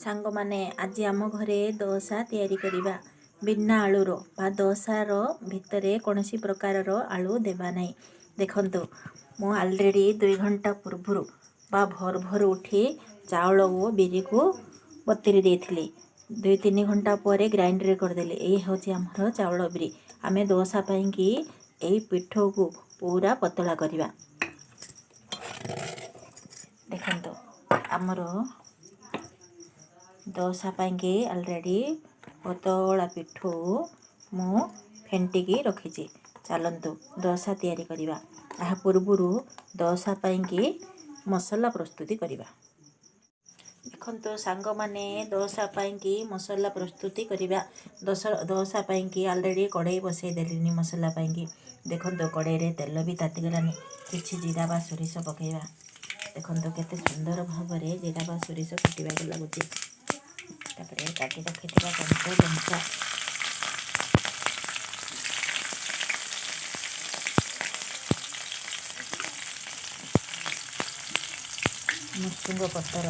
सांग माने आज आम घरे दोसा तैयारी करिबा बिना आलूर बा दोसार भितरे कौन प्रकार आलू देवा नहीं। देखंतु मु ऑलरेडी 2 घंटा पूर्व बा भोर भोर उठी चाउल और बिरी को बतरी देथिली 2-3 घंटा पर ग्राइंडर करदेली। यही हूँ आमर चाउल बिरी आमे दोसा पाई कि यही पिठ को पूरा पतला करवा। देखंतु आमर दोसा पाई ऑलरेडी पतला पिठ मु फेंटिकी रखी। चलतु दोसा तैयारी करिबा। आ पूर्व दोसा पाई मसला प्रस्तुति करिबा। देखंतु सांग माने दोसा पाई मसला प्रस्तुति करिबा। दोसा पाई ऑलरेडी कड़ाई बसई देलिनी मसला पाई। देखंतु कड़ाई रे तेल भी ताती गलानी। किछि जीरा बा सोरिष पकेइबा। देखंतु केते सुंदर भाव में जीरा बा सोरिष फुटिबा लागुची। तापरे काटी रखिथिबा कंचा लंका मुसुंग पतर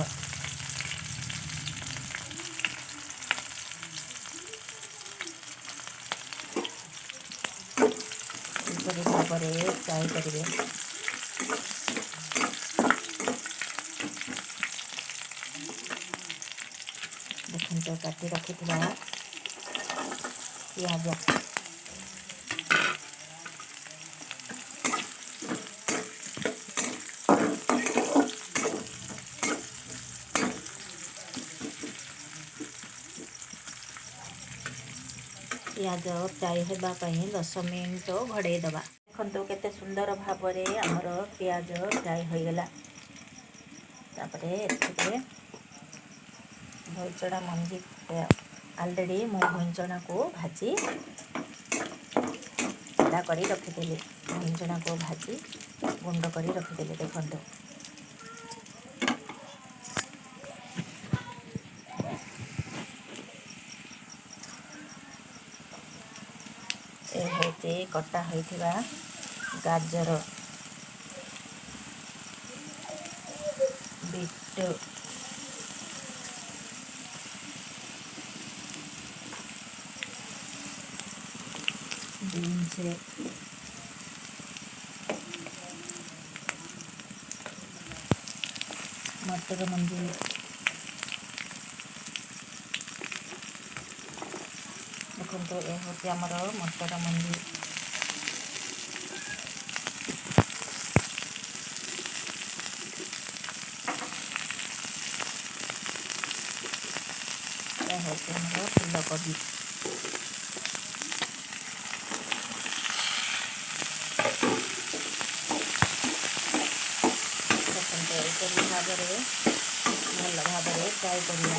भाव में फ्राए करेंगे। देखो काटी रखी पियाज पियाज फ्राए होगापी 10 मिनट घड़े दबा। देखो केते सुंदर भाव में आमर पियाज फ्राए होगला। तापरे भैंचणा मंजी ऑलरेडी मो भैंचणा को भाजी अदा करी रखिदेली। भैंचणा को भाजी गुंड करी रखिदेली। देखंतु ए होते कटा होइथिबा गाजर बीट बीन्स मटर मंजी देखो यह हूँ आमर मटर मंजी यह हूँ आमर फूलकोबी भाव में भल भाव में फ्राए करवा।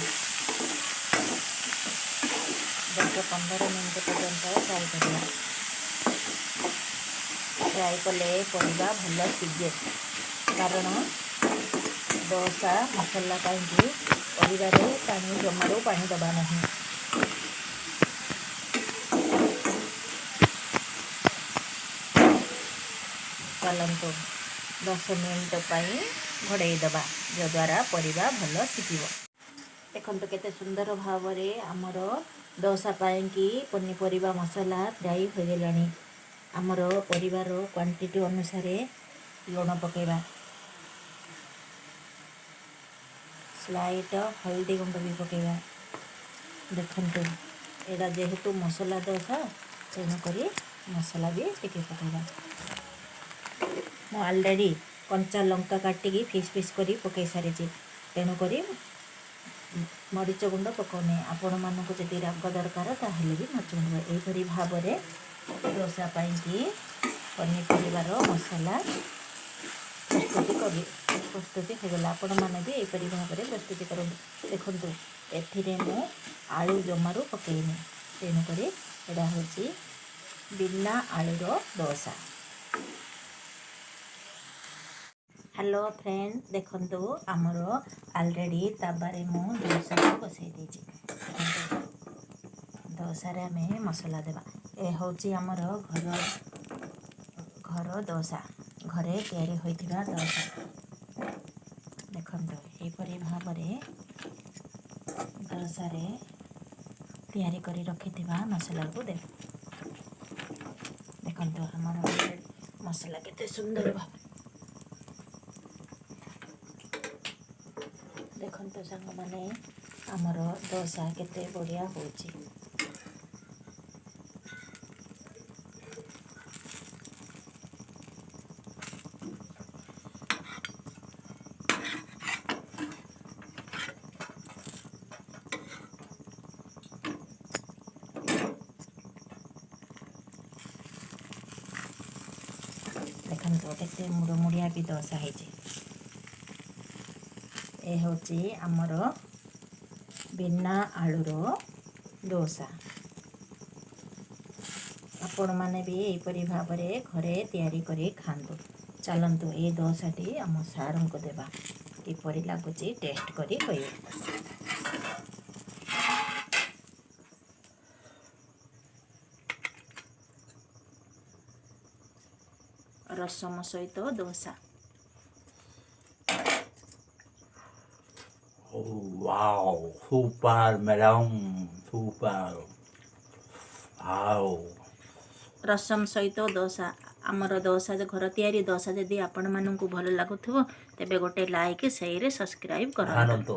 10-15 मिनट पर्यंत फ्राए करवा। फ्राए कले परिबा भल सीझे कारण दोसा मसला पाई परिबारे पानी जमारू पानी दबा नहीं। चलतु 10 मिनट पाई घड़े दबा जद्वारा परिबा भल सीझिबो। देखंतु केते सुंदर भाव में आमर दोसा पाई पनीपरिबा मसला फ्राए हो गलानी। आमर परिवार क्वांटिटी अनुसार लुण पकेबा। स्लाइट हल्दी गुंड भी पकेबा। देखंतु एडा जेहेतु मसला दोसा तेणुक मसला भी टिके पकेबा। मु ऑलरेडी कंचा लंका काटिकी फिस फिस करी पकई सारी। तेणुक मरीच गुंड पकाउने। आपण मानक जदि राग दरकार ताहले भी मरीच गुंड। यहीपरी भाव में दोसा पाई पनीपरिबार मसला प्रस्तुति होगला। आपण मैंने भी यहीपरी भाव में प्रस्तुति करूँ। देखंतु एथिरे मु आलू जमारू पकईनी। तेणुक एडा हूँ बिना आलूर दोसा। हेलो फ्रेंड देखंतु आमर ऑलरेडी ताबारे मु दोसा को बसई देछि। दोसा रे आमे मसला देबा। ए होछि आमर घर दोसा घरे तैयारी होइथिबा दोसा। देखंतु एपरि भाव में ଦୋସାରେ ତିଆରି କରି ରଖିଥିବା ମସଲାକୁ ଦେବେ। ଦେଖନ୍ତୁ ଆମର ମସଲା କେତେ ସୁନ୍ଦର ଭାବରେ। ଦେଖନ୍ତୁ ସାଙ୍ଗମାନେ ଆମର ଦୋସା କେତେ ବଢ଼ିଆ ହେଉଛି। ଦେଖନ୍ତୁ କେତେ ମୁଡ଼ମୁଡ଼ିଆ ବି ଦୋସା ହେଇଛି। ଏ ହେଉଛି ଆମର ବିନା ଆଳୁର ଦୋସା। ଆପଣମାନେ ବି ଏହିପରି ଭାବରେ ଘରେ ତିଆରି କରି ଖାଆନ୍ତୁ। ଚାଲନ୍ତୁ ଏଇ ଦୋସାଟି ଆମ ସାର୍ଙ୍କୁ ଦେବା, କିପରି ଲାଗୁଛି ଟେଷ୍ଟ କରି କହିବେ। ରସମ ସହିତ dosa. Wow, super madam, super. Wow. ରସମ ସହିତ ଦୋସା। ଆମର ଦୋସା ଘର ତିଆରି ଦୋସା ଯଦି ଆପଣମାନଙ୍କୁ ଭଲ ଲାଗୁଥିବ ତେବେ ଗୋଟେ ଲାଇକ୍, ସେୟାର, ସବସ୍କ୍ରାଇବ୍ କରନ୍ତୁ।